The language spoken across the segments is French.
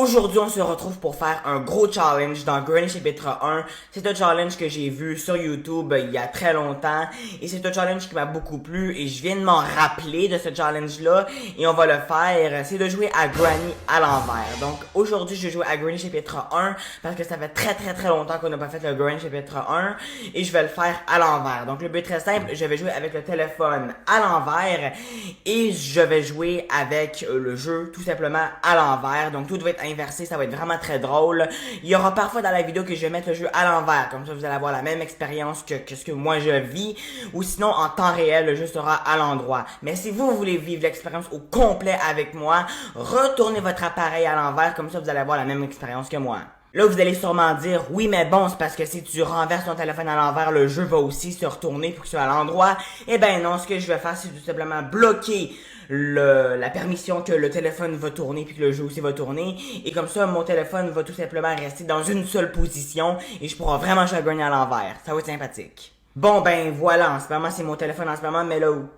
Aujourd'hui, on se retrouve pour faire un gros challenge dans Granny chapitre 1. C'est un challenge que j'ai vu sur YouTube il y a très longtemps et c'est un challenge qui m'a beaucoup plu et je viens de m'en rappeler de ce challenge-là et on va le faire. C'est de jouer à Granny à l'envers. Donc aujourd'hui, je vais jouer à Granny chapitre 1 parce que ça fait très longtemps qu'on n'a pas fait le Granny chapitre 1 et je vais le faire à l'envers. Donc le but est très simple, je vais jouer avec le téléphone à l'envers et je vais jouer avec le jeu tout simplement à l'envers. Donc tout va être inversé, ça va être vraiment très drôle. Il y aura parfois dans la vidéo que je vais mettre le jeu à l'envers, comme ça vous allez avoir la même expérience que ce que moi je vis, ou sinon en temps réel le jeu sera à l'endroit. Mais si vous voulez vivre l'expérience au complet avec moi, retournez votre appareil à l'envers, comme ça vous allez avoir la même expérience que moi. Là, vous allez sûrement dire, oui, mais bon, c'est parce que si tu renverses ton téléphone à l'envers, le jeu va aussi se retourner pour que ce soit à l'endroit. Eh ben non, ce que je vais faire, c'est tout simplement bloquer la permission que le téléphone va tourner puis que le jeu aussi va tourner. Et comme ça, mon téléphone va tout simplement rester dans une seule position et je pourrai vraiment jouer à Granny à l'envers. Ça va être sympathique. Bon, ben voilà, en ce moment, c'est mon téléphone en ce moment, mais là où...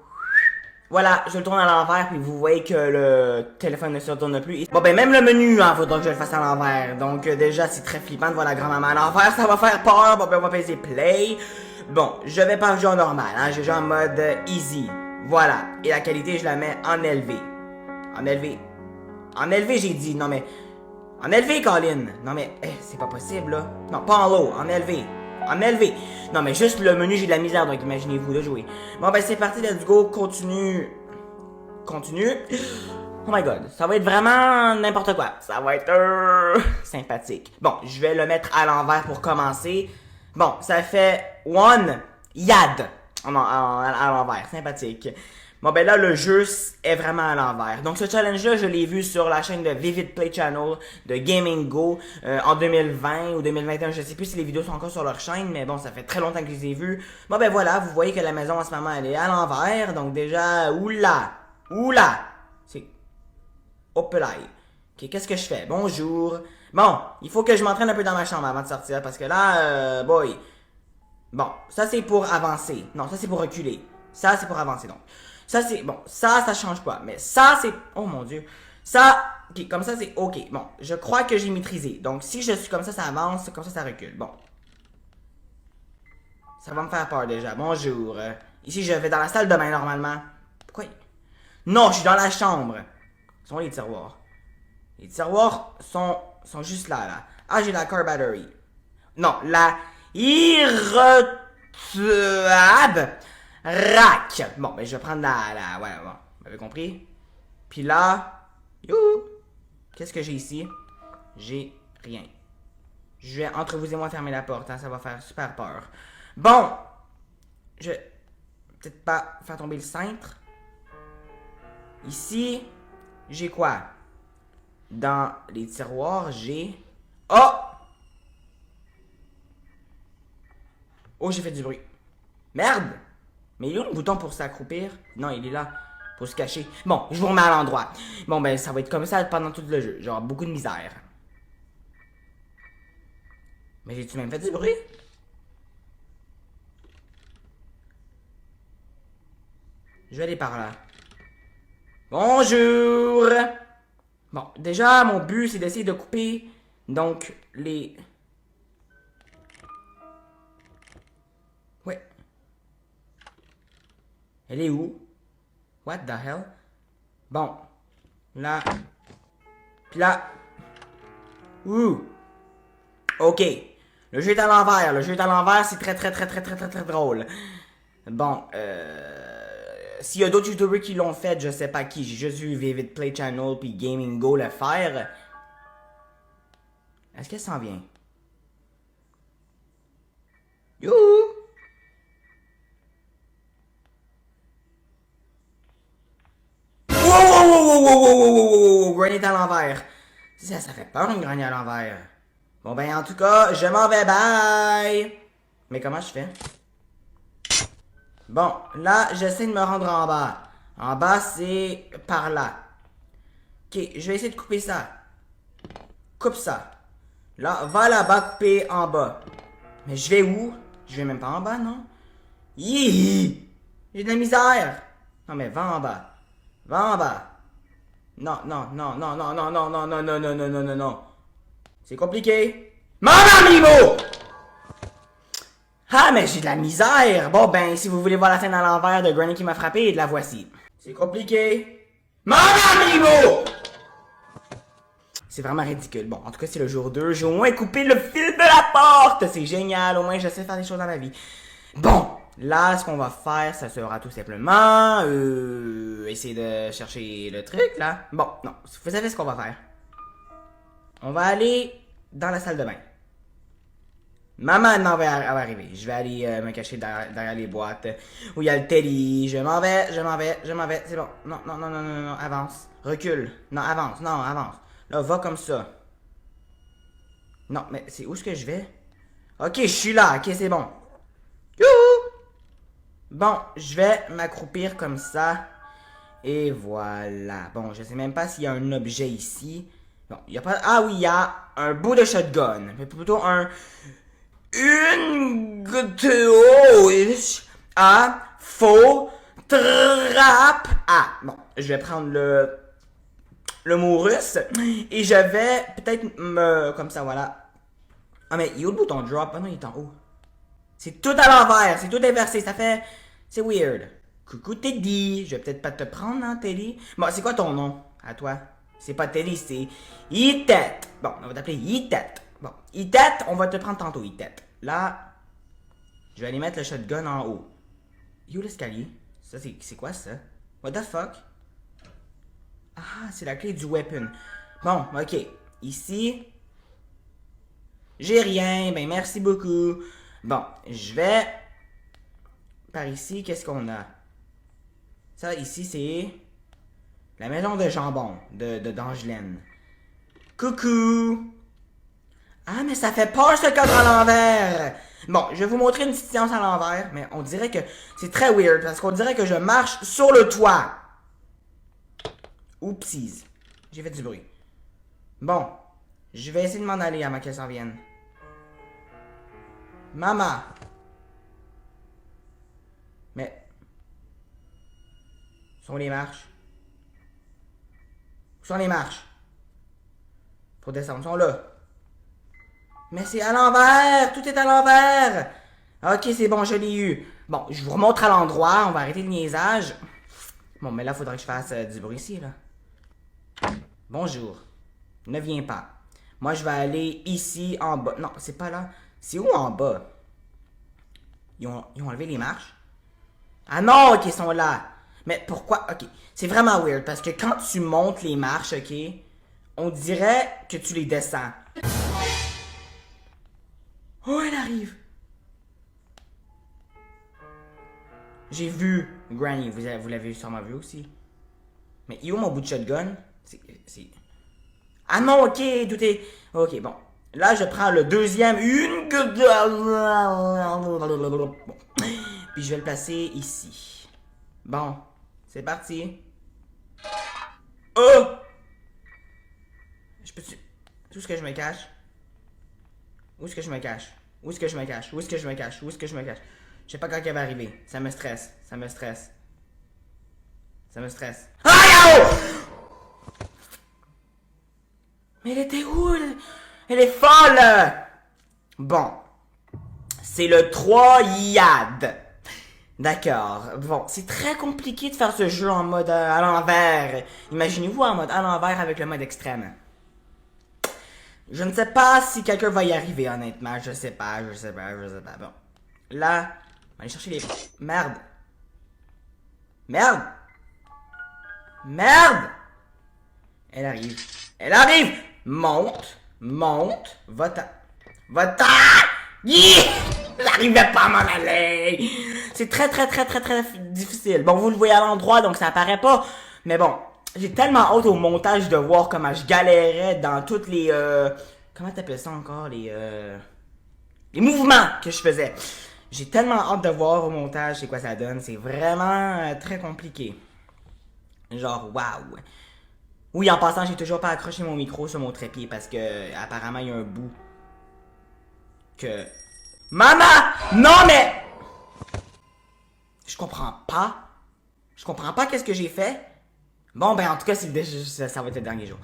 Voilà, je le tourne à l'envers, puis vous voyez que le téléphone ne se retourne plus. Bon ben même le menu, hein, faudra que je le fasse à l'envers. Donc déjà, c'est très flippant de voir la grand-maman à l'envers, ça va faire peur. Bon ben on va peser play. Bon, je vais pas jouer en normal, hein, je joue en mode easy. Voilà, et la qualité, je la mets en élevé. En élevé. En élevé, j'ai dit, non mais... En élevé, Colin. Non mais, c'est pas possible, là. Non, pas en haut, en élevé. En élevé. Non, mais juste le menu, j'ai de la misère, donc imaginez-vous de jouer. Bon, ben, c'est parti, let's go, continue. Continue. Oh my god, ça va être vraiment n'importe quoi. Ça va être sympathique. Bon, je vais le mettre à l'envers pour commencer. Bon, ça fait one yad. Non, à l'envers, sympathique. Bon ben là le jeu est vraiment à l'envers. Donc ce challenge là je l'ai vu sur la chaîne de Vivid Play Channel de Gaming Go en 2020 ou 2021, je sais plus si les vidéos sont encore sur leur chaîne, mais bon ça fait très longtemps que je les ai vues. Bon ben voilà, vous voyez que la maison en ce moment elle est à l'envers, donc déjà oula, c'est hop là. Ok, qu'est-ce que je fais? Bonjour. Bon, il faut que je m'entraîne un peu dans ma chambre avant de sortir parce que là, boy. Bon, ça c'est pour avancer. Non, ça c'est pour reculer. Ça c'est pour avancer donc. Ça c'est, bon, ça change pas. Mais ça c'est, oh mon dieu. Ça, ok, comme ça c'est ok. Bon, je crois que j'ai maîtrisé. Donc si je suis comme ça avance, comme ça recule. Bon. Ça va me faire peur déjà. Bonjour. Ici je vais dans la salle de bain normalement. Pourquoi? Non, je suis dans la chambre. Où sont les tiroirs? Les tiroirs sont juste là. Ah, j'ai la car battery. Non, la irretuable rack. Bon, ben je vais prendre ouais, bon, vous m'avez compris? Puis là, youhou, qu'est-ce que j'ai ici? J'ai rien. Je vais, entre vous et moi, fermer la porte, hein, ça va faire super peur. Bon, je vais peut-être pas faire tomber le cintre. Ici, j'ai quoi? Dans les tiroirs, j'ai... Oh! Oh, j'ai fait du bruit. Merde! Mais il y a le bouton pour s'accroupir? Non, il est là. Pour se cacher. Bon, je vous remets à l'endroit. Bon, ben, ça va être comme ça pendant tout le jeu. Genre, beaucoup de misère. Mais j'ai-tu même fait du bruit? Je vais aller par là. Bonjour! Bon, déjà, mon but, c'est d'essayer de couper, donc, les... Ouais. Elle est où? What the hell? Bon. Là. Puis là. Ouh. Ok. Le jeu est à l'envers. Le jeu est à l'envers, c'est très drôle. Bon, s'il y a d'autres youtubeurs qui l'ont fait, je sais pas qui. J'ai juste vu Vivid Play Channel puis Gaming Go le faire. Est-ce qu'elle s'en vient? Youhou! Wow! Granny est à l'envers. Ça fait peur une granny à l'envers. Bon ben en tout cas, je m'en vais, bye! Mais comment je fais? Bon, là, j'essaie de me rendre en bas. En bas, c'est par là. Ok, je vais essayer de couper ça. Coupe ça. Là, va là-bas couper en bas. Mais je vais où? Je vais même pas en bas, non? Hi! J'ai de la misère! Non mais va en bas. Va en bas. Non, non, non, non, non, non, non, non, non, non, non, non, non, non, non. C'est compliqué. Maman Mimo! Ah, mais j'ai de la misère! Bon, ben, si vous voulez voir la scène à l'envers de Granny qui m'a frappé, la voici. C'est compliqué. Maman Mimo! C'est vraiment ridicule. Bon, en tout cas, c'est le jour 2. J'ai au moins coupé le fil de la porte! C'est génial, au moins, je sais faire des choses dans la vie. Bon, là, ce qu'on va faire, ça sera tout simplement... essayer de chercher le truc, là. Bon, non, vous savez ce qu'on va faire. On va aller dans la salle de bain. Maman va arriver. Je vais aller me cacher derrière les boîtes où il y a le teddy. Je m'en vais. C'est bon. Non, non, non, non, non, non, avance. Recule. Non, avance. Non, avance. Là, va comme ça. Non, mais c'est où est-ce que je vais? Ok, je suis là. Ok, c'est bon. Youhou! Bon, je vais m'accroupir comme ça. Et voilà. Bon, je sais même pas s'il y a un objet ici. Bon, il y a pas... Ah oui, il y a un bout de shotgun. Mais plutôt une goutte à faux trappe. Ah, bon, je vais prendre le mot russe et je vais peut-être me... Comme ça, voilà. Ah, mais il y a où le bouton drop? Ah non, il est en haut. C'est tout à l'envers, c'est tout inversé, ça fait... C'est weird. Coucou Teddy, je vais peut-être pas te prendre, hein, Teddy? Bon, c'est quoi ton nom, à toi? C'est pas Teddy, c'est Itet. Bon, on va t'appeler Itet. Bon, Itet, on va te prendre tantôt, Itet. Là, je vais aller mettre le shotgun en haut. Il est où l'escalier? Ça, c'est quoi, ça? What the fuck? Ah, c'est la clé du weapon. Bon, ok. Ici, j'ai rien. Ben, merci beaucoup. Bon, je vais... Par ici, qu'est-ce qu'on a? Ça, ici, c'est... La maison de jambon d'Angelaine. Coucou! Ah, mais ça fait peur, ce cadre à l'envers! Bon, je vais vous montrer une petite séance à l'envers, mais on dirait que c'est très weird, parce qu'on dirait que je marche sur le toit. Oupsies. J'ai fait du bruit. Bon, je vais essayer de m'en aller avant qu'elle s'en vienne. Maman! Mais... Où sont les marches? Où sont les marches? Faut descendre, ils sont là. Mais c'est à l'envers! Tout est à l'envers! Ok, c'est bon, je l'ai eu. Bon, je vous remontre à l'endroit, on va arrêter le niaisage. Bon, mais là, faudrait que je fasse du bruit ici, là. Bonjour. Ne viens pas. Moi, je vais aller ici, en bas. Non, c'est pas là. C'est où en bas? Ils ont enlevé les marches? Ah non, ok, ils sont là. Mais pourquoi? Ok, c'est vraiment weird, parce que quand tu montes les marches, ok, on dirait que tu les descends. Oh, elle arrive. J'ai vu Granny, vous l'avez sûrement vu aussi. Mais où mon bout de shotgun? C'est... Ah non, ok, tout est... Ok, bon. Là, je prends le deuxième. Bon. Puis je vais le placer ici. Bon, c'est parti. Oh! Je peux-tu... Où est-ce que je me cache? Où est-ce que je me cache? Où est-ce que je me cache? Où est-ce que je me cache? Où est-ce que je me cache? Je sais pas quand elle va arriver. Ça me stresse. Ça me stresse. Ça me stresse. Ah, oh! Mais elle était où? Elle est folle! Bon. C'est le 3 Yad. D'accord. Bon, c'est très compliqué de faire ce jeu en mode à l'envers. Imaginez-vous en mode à l'envers avec le mode extrême. Je ne sais pas si quelqu'un va y arriver, honnêtement. Je sais pas. Bon. Là, on va aller chercher les... Merde. Merde. Merde. Elle arrive. Elle arrive. Monte. Va-t'en. Yeah! J'arrivais pas à m'en aller. C'est très difficile. Bon, vous le voyez à l'endroit, donc ça apparaît pas. Mais bon, j'ai tellement hâte au montage de voir comment je galérais dans toutes les... comment t'appelles ça encore? Les mouvements que je faisais. J'ai tellement hâte de voir au montage c'est quoi ça donne. C'est vraiment très compliqué. Genre, waouh. Oui, en passant, j'ai toujours pas accroché mon micro sur mon trépied parce que apparemment il y a un bout que... Maman! Non mais... Je comprends pas. Je comprends pas qu'est-ce que j'ai fait. Bon, ben, en tout cas, ça va être le dernier jour.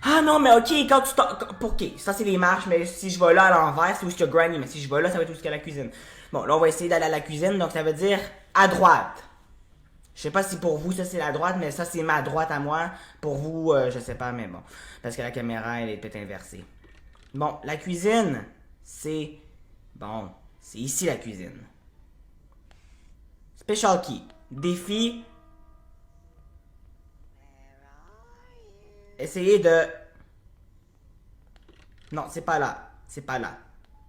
Ah non, mais ok, quand tu t'en... Ok, ça c'est les marches, mais si je vais là à l'envers, c'est où est-ce que Granny, mais si je vais là, ça va être où est-ce que la cuisine. Bon, là, on va essayer d'aller à la cuisine, donc ça veut dire à droite. Je sais pas si pour vous ça c'est la droite, mais ça c'est ma droite à moi. Pour vous, je sais pas, mais bon. Parce que la caméra, elle est peut-être inversée. Bon, la cuisine, c'est... Bon, c'est ici la cuisine. Special key. Défi. Essayez de... Non, c'est pas là. C'est pas là.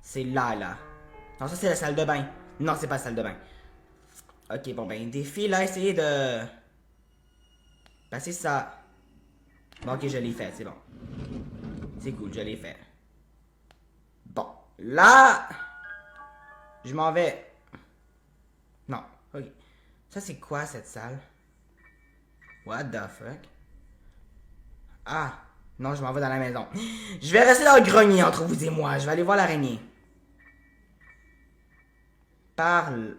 C'est là, là. Non, ça c'est la salle de bain. Non, c'est pas la salle de bain. Ok, bon ben, défi, là, essayez de... Passer ça. Bon, ok, je l'ai fait, c'est bon. C'est cool, je l'ai fait. Bon, là... Je m'en vais. Non, ok. Ça, c'est quoi, cette salle? What the fuck? Ah, non, je m'en vais dans la maison. Je vais rester dans le grenier entre vous et moi. Je vais aller voir l'araignée. Parle.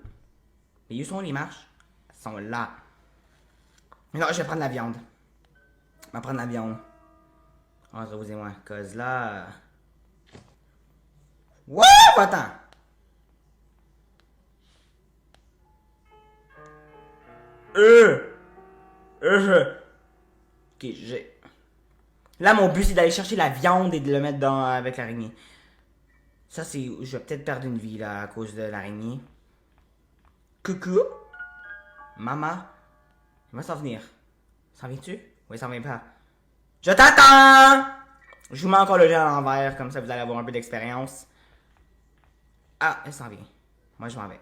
Mais où sont les marches? Elles sont là. Mais non, je vais prendre la viande. Je vais prendre la viande. Entre vous et moi. Cause là... What? Attends. Euh. Ok, j'ai... Là, mon but, c'est d'aller chercher la viande et de le mettre dans avec l'araignée. Ça, c'est... Je vais peut-être perdre une vie, là, à cause de l'araignée. Coucou? Maman? Il va s'en venir. S'en vient-tu? Oui, s'en vient pas. Je t'attends! Je vous mets encore le jeu à l'envers, comme ça vous allez avoir un peu d'expérience. Ah, elle s'en vient. Moi, je m'en vais.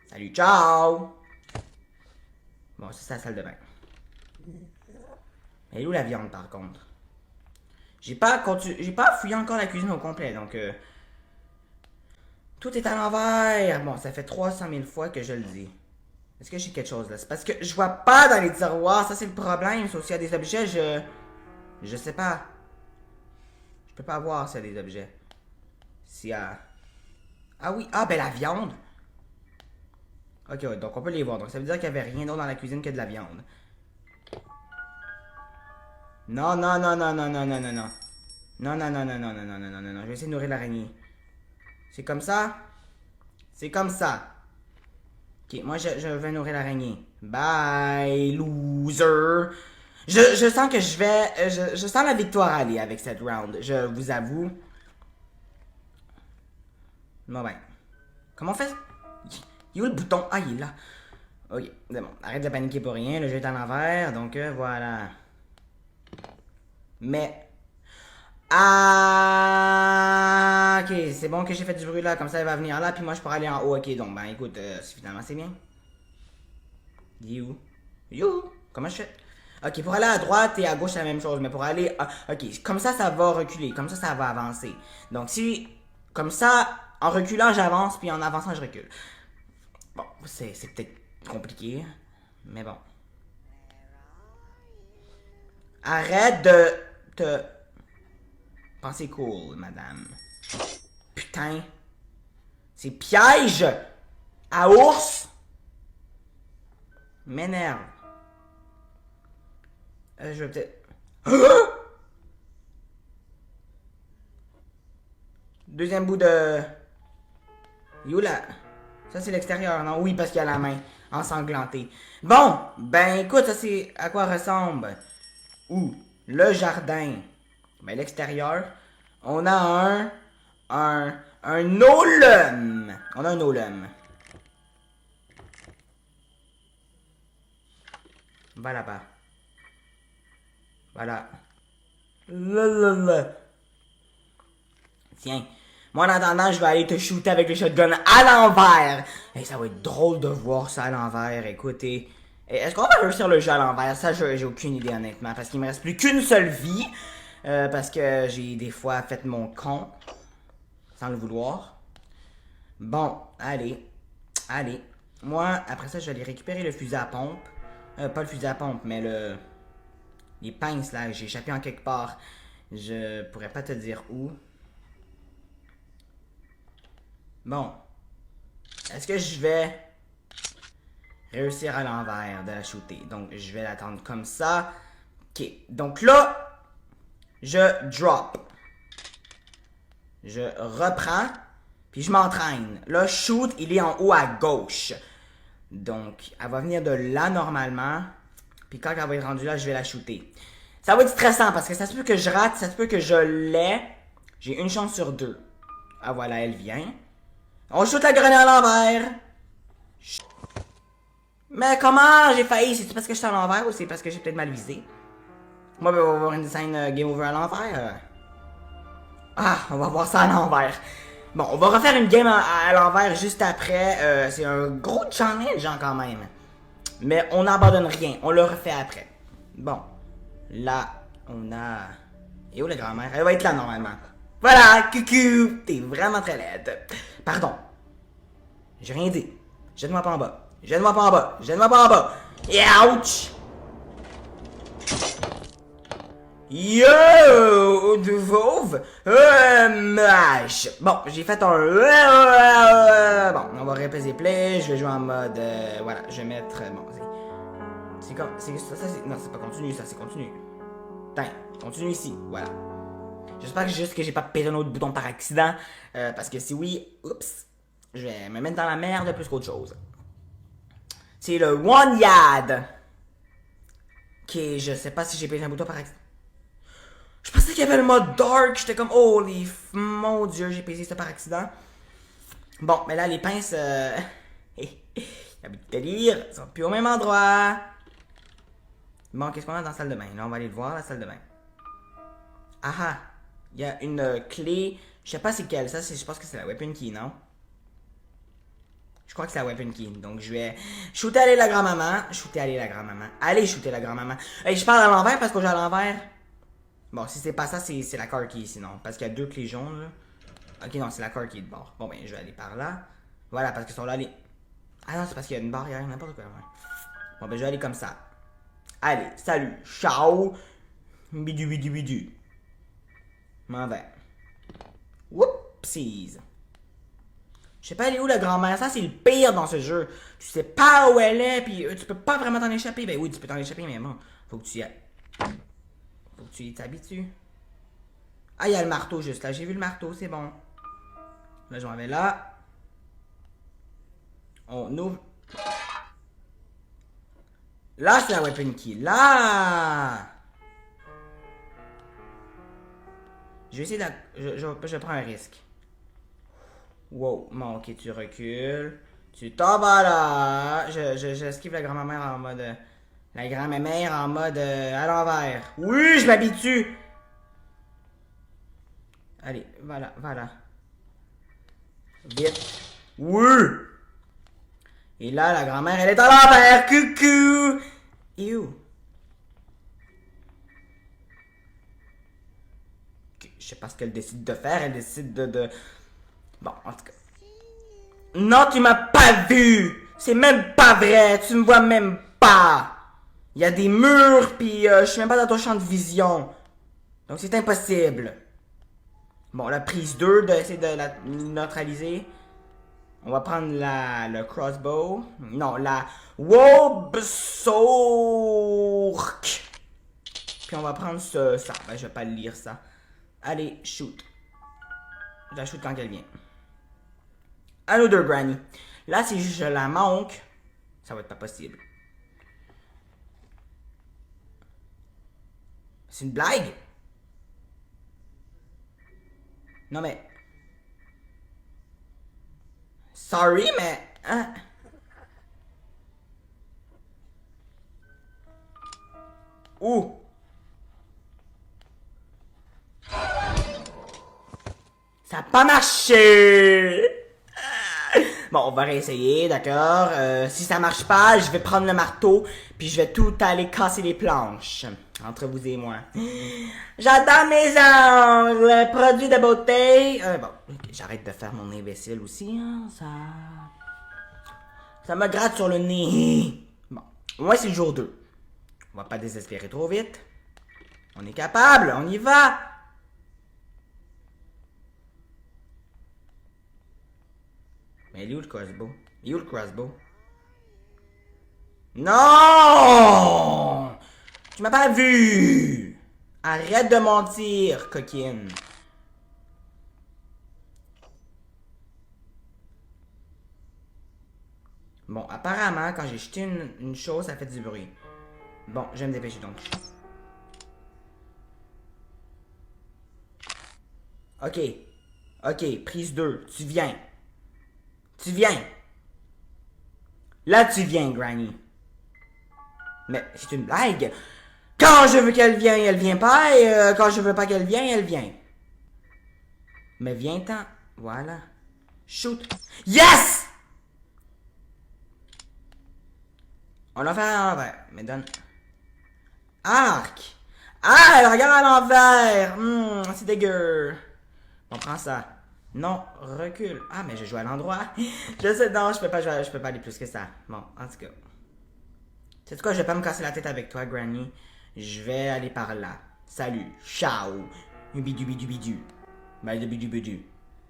Salut, ciao! Bon, ça, c'est la salle de bain. Elle est où la viande, par contre? J'ai pas fouillé encore la cuisine au complet, donc... Tout est à l'envers! Bon, ça fait 300 000 fois que je le dis. Est-ce que j'ai quelque chose là? C'est parce que je vois pas dans les tiroirs, ça c'est le problème. Sauf s'il y a des objets, je sais pas. Je peux pas voir s'il y a des objets. S'il y a... Ah oui, ah ben la viande! Ok, ouais, donc on peut les voir. Donc ça veut dire qu'il y avait rien d'autre dans la cuisine que de la viande. Non, non, non, non, non, non, non, non, non. Non, non, non, non, non, non, non, non, non, non, non. Je vais essayer de nourrir l'araignée. C'est comme ça? C'est comme ça. Ok, moi je vais nourrir l'araignée. Bye, loser. Je sens que je vais... je sens la victoire aller avec cette round. Je vous avoue. Bon ben. Comment on fait? Il est où le bouton? Ah, il est là. Ok, c'est bon. Arrête de paniquer pour rien. Le jeu est à l'envers. Donc voilà. Mais... Ah, ok, c'est bon que j'ai fait du bruit là. Comme ça, elle va venir là. Puis moi, je pourrais aller en haut. Ok, donc ben écoute, finalement, c'est bien. You. You. Comment je fais? Ok, pour aller à droite et à gauche, c'est la même chose. Mais pour aller... ok, comme ça va reculer. Comme ça va avancer. Donc si... Comme ça, en reculant, j'avance. Puis en avançant, je recule. Bon, c'est peut-être compliqué. Mais bon. Arrête de te... Pensez cool, madame. Putain. C'est piège à ours. M'énerve. Je vais peut-être... Deuxième bout de... You là. Ça c'est l'extérieur, non? Oui, parce qu'il y a la main ensanglantée. Bon, ben écoute, ça c'est à quoi ressemble. Où? Le jardin. Ben l'extérieur. On a un olum. On a un olum. Va là-bas. Voilà. Lalalala. Tiens. Moi, en attendant, je vais aller te shooter avec le shotgun à l'envers. Et ça va être drôle de voir ça à l'envers. Écoutez. Est-ce qu'on va réussir le jeu à l'envers? Ça, j'ai aucune idée, honnêtement. Parce qu'il me reste plus qu'une seule vie. Parce que j'ai des fois fait mon con. Sans le vouloir. Bon, allez. Allez. Moi, après ça, je vais aller récupérer le fusil à pompe. Pas le fusil à pompe, mais le... Les pinces, là, j'ai échappé en quelque part. Je pourrais pas te dire où. Bon. Est-ce que je vais Réussir à l'envers de la shooter. Donc, je vais l'attendre comme ça. Ok. Donc là, je drop. Je reprends. Puis je m'entraîne. Là, shoot, il est en haut à gauche. Donc, elle va venir de là normalement. Puis quand elle va être rendue là, je vais la shooter. Ça va être stressant parce que ça se peut que je rate, ça se peut que je l'ai. J'ai une chance sur deux. Ah voilà, elle vient. On shoot la grenade à l'envers. Mais comment j'ai failli? C'est parce que j'étais à l'envers ou c'est parce que j'ai peut-être mal visé? Moi, ben, on va voir une scène game over à l'envers. Ah, on va voir ça à l'envers. Bon, on va refaire une game à l'envers juste après. C'est un gros challenge hein, quand même. Mais on n'abandonne rien. On le refait après. Bon. Là, on a... Et où la grand-mère? Elle va être là normalement. Voilà, coucou! T'es vraiment très laide. Pardon. J'ai rien dit. Jette-moi pas en bas. Jette-moi pas en bas. Jette-moi pas en bas. Ouch! Yo, de Vauve, mâche. Bon, j'ai fait un... Bon, on va répéter play, je vais jouer en mode... voilà, je vais mettre... Bon, c'est comme... Non, c'est pas continu, ça, c'est continu. Tiens, continue ici, voilà. J'espère que juste que j'ai pas pété un autre bouton par accident, parce que si oui, oups, je vais me mettre dans la merde plus qu'autre chose. C'est le One Yad. Ok, je sais pas si j'ai pété un bouton par accident. Je pensais qu'il y avait le mode dark. J'étais comme, holy, mon dieu, j'ai pesé ça par accident. Bon, mais là, les pinces, il y a beaucoup de délire. Ils sont plus au même endroit. Bon, qu'est-ce qu'on a dans la salle de bain? Là, on va aller le voir, la salle de bain. Ah ah. Il y a une clé. Je sais pas c'est quelle. Ça, je pense que c'est la weapon key, non? Je crois que c'est la weapon key. Donc, je vais shooter aller la grand-maman. Shooter aller la grand-maman. Allez, shooter la grand-maman. Hey, je parle à l'envers parce que j'ai à l'envers. Bon, si c'est pas ça, c'est la car key sinon. Parce qu'il y a deux clés jaunes, là. Ok, non, c'est la car key de bord. Bon, ben, je vais aller par là. Voilà, parce qu'ils sont là, les... Ah non, c'est parce qu'il y a une barrière, n'importe quoi. Ouais. Bon, ben, je vais aller comme ça. Allez, salut. Ciao. Bidu, bidu, bidu. M'en vais. Whoopsies. Je sais pas, elle est où la grand-mère? Ça, c'est le pire dans ce jeu. Tu sais pas où elle est, puis tu peux pas vraiment t'en échapper. Ben oui, tu peux t'en échapper, mais bon, faut que tu y ailles. Faut que tu y t'habitues. Ah, il y a le marteau juste là. J'ai vu le marteau, c'est bon. Là, je m'en vais là. On ouvre. Là, c'est la weapon key. Là! Je vais essayer de... Je prends un risque. Wow. Bon, ok, tu recules. Tu t'en vas là. J'esquive la grand-mère en mode... La grand-mère en mode... à l'envers. Oui, je m'habitue. Allez, voilà, voilà. Vite. Oui! Et là, la grand-mère, elle est à l'envers. Coucou! Et où? Okay, je sais pas ce qu'elle décide de faire. Elle décide de... Bon, en tout cas. Non, tu m'as pas vu! C'est même pas vrai! Tu me vois même pas! Il y a des murs, puis je suis même pas dans ton champ de vision. Donc c'est impossible. Bon, la prise 2, d'essayer de la neutraliser. On va prendre le crossbow. Non, la Wobsork. Puis on va prendre ça. Ben, je vais pas le lire ça. Allez, shoot. Je la shoot quand elle vient. Another granny. Là, si je la manque, ça va être pas possible. C'est une blague? Non mais... Sorry, mais... Hein? Où? Ça n'a pas marché! Bon, on va réessayer, d'accord? Si ça marche pas, je vais prendre le marteau, puis je vais tout aller casser les planches. Entre vous et moi. J'adore mes ongles! Produits de beauté! Bon, okay, j'arrête de faire mon imbécile aussi, hein, ça... Ça me gratte sur le nez. Bon, moi c'est le jour 2. On va pas désespérer trop vite. On est capable, on y va! Mais il est où le crossbow? Il est où le crossbow? Non! Tu m'as pas vu! Arrête de mentir, coquine. Bon, apparemment, quand j'ai jeté une chose, ça fait du bruit. Bon, je vais me dépêcher donc. Ok. Ok, prise 2. Tu viens. Tu viens. Là, tu viens, Granny. Mais c'est une blague. Quand je veux qu'elle vienne, elle vient pas. Et quand je veux pas qu'elle vienne, elle vient. Mais viens-t'en. Voilà. Shoot. Yes! On l'a fait à l'envers. Mais donne. Arc! Ah, elle regarde à l'envers! C'est dégueu. On prend ça. Non, recule. Ah, mais je joue à l'endroit. Je sais, non, je peux pas jouer, je peux pas aller plus que ça. Bon, en tout cas. Tu sais quoi, je vais pas me casser la tête avec toi, Granny. Je vais aller par là. Salut. Ciao. Bidu bidu bidu. Bidu bidu bidu.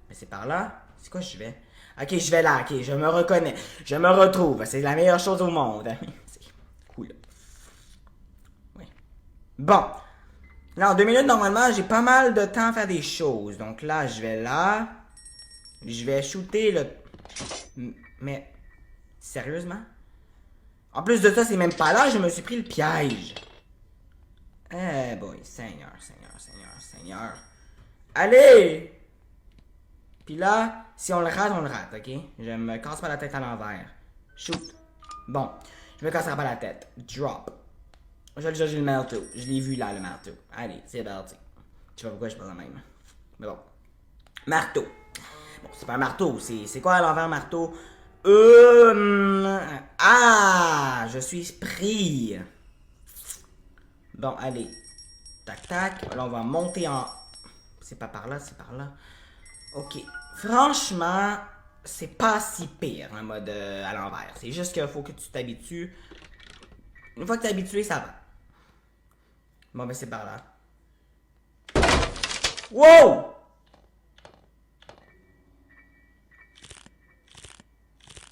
Mais c'est par là? C'est quoi je vais? Ok, je vais là. Ok, je me reconnais. Je me retrouve. C'est la meilleure chose au monde. C'est cool. Oui. Bon. Là, en 2 minutes, normalement, j'ai pas mal de temps à faire des choses. Donc là, je vais là. Je vais shooter le... Mais... Sérieusement? En plus de ça, c'est même pas là, je me suis pris le piège. Eh boy, Seigneur, Seigneur, Seigneur, Seigneur. Allez! Puis là, si on le rate, ok? Je me casse pas la tête à l'envers. Shoot. Bon, je me casserai pas la tête. Drop. J'ai le marteau. Je l'ai vu là, le marteau. Allez, c'est parti. Tu vois pourquoi je parle de même. Mais bon. Marteau. Bon, c'est pas un marteau. C'est quoi à l'envers marteau? Ah! Je suis pris. Bon, allez. Tac, tac. Là, on va monter en... C'est pas par là, c'est par là. Ok. Franchement, c'est pas si pire, en mode à l'envers. C'est juste qu'il faut que tu t'habitues. Une fois que t'es habitué, ça va. Bon, ben c'est par là. Wow!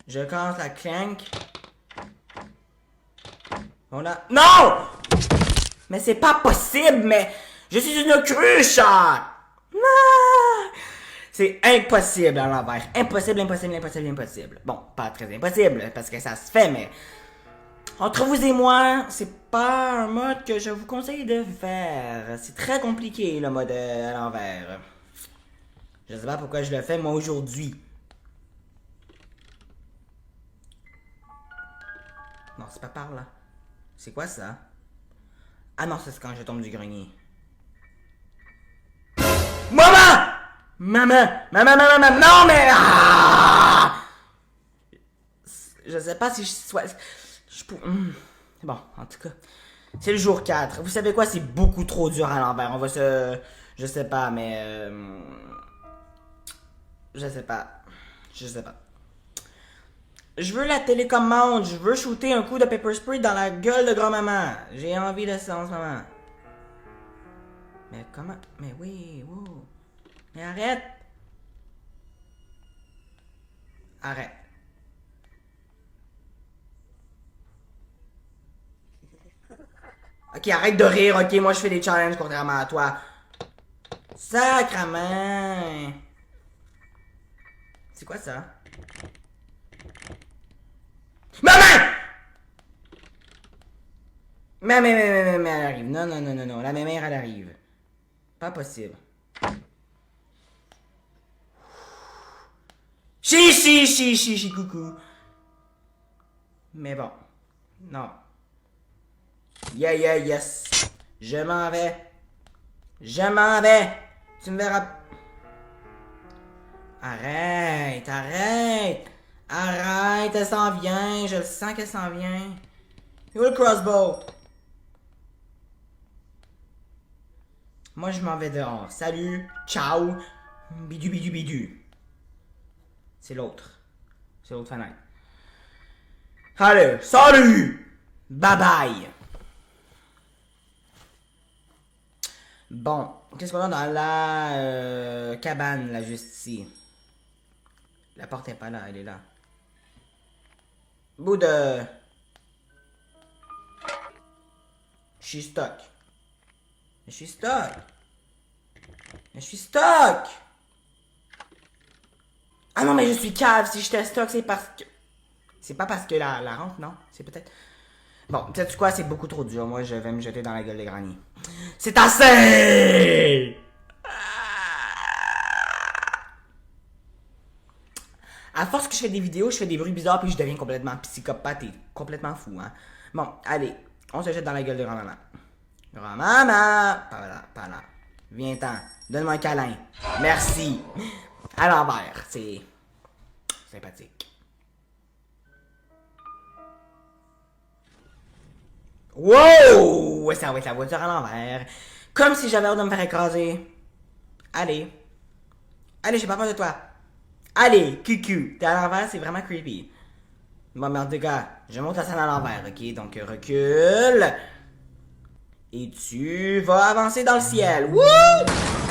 Je commence la clank. On a... Non! Mais c'est pas possible, mais... Je suis une cruche! Ah! C'est impossible à l'envers. Impossible, impossible, impossible, impossible. Bon, pas très impossible, parce que ça se fait, mais... Entre vous et moi, c'est pas un mode que je vous conseille de faire. C'est très compliqué, le mode à l'envers. Je sais pas pourquoi je le fais, moi, aujourd'hui. Non, c'est pas par là. C'est quoi ça? Ah non, c'est quand je tombe du grenier. Maman! Maman! Non, mais... Ah! Je sais pas si je souhaite... Bon, en tout cas. C'est le jour 4. Vous savez quoi? C'est beaucoup trop dur à l'envers. On va se... Je sais pas, mais... Je sais pas. Je sais pas. Je veux la télécommande. Je veux shooter un coup de pepper spray dans la gueule de grand-maman. J'ai envie de ça en ce moment. Mais comment? Mais oui, wow. Mais arrête. Arrête. Ok, arrête de rire, ok? Moi, je fais des challenges contrairement à toi. Sacrement. C'est quoi ça? Maman! Mais elle arrive. Non. La mère, elle arrive. Pas possible. Chi, coucou. Mais bon. Non. Yes. Je m'en vais. Tu me verras. Arrête. Arrête, elle s'en vient. Je le sens qu'elle s'en vient. Où le crossbow? Moi, je m'en vais dehors. Salut. Ciao. Bidu. C'est l'autre. C'est l'autre fenêtre. Allez, salut! Bye bye! Bon, qu'est-ce qu'on a dans la cabane, là, juste ici? La porte est pas là, elle est là. Bout de... Je suis stuck. Je suis stuck. Je suis stuck. Ah non, mais je suis cave. Si j'étais stuck, c'est parce que... C'est pas parce que la rampe, non? C'est peut-être... Bon, sais-tu quoi? C'est beaucoup trop dur. Moi, je vais me jeter dans la gueule des granny. C'est assez! À force que je fais des vidéos, je fais des bruits bizarres puis je deviens complètement psychopathe et complètement fou, hein. Bon, allez, on se jette dans la gueule de grand-maman. Grand-maman! Pas là, pas là. Viens-t'en, donne-moi un câlin. Merci. À l'envers, c'est sympathique. Wow! Ça va être la voiture à l'envers. Comme si j'avais hâte de me faire écraser. Allez. Allez, j'ai pas peur de toi. Allez, cucu. T'es à l'envers, c'est vraiment creepy. Bon, mais en tout cas, je monte la scène à l'envers, ok? Donc, recule. Et tu vas avancer dans le ciel. Wouh!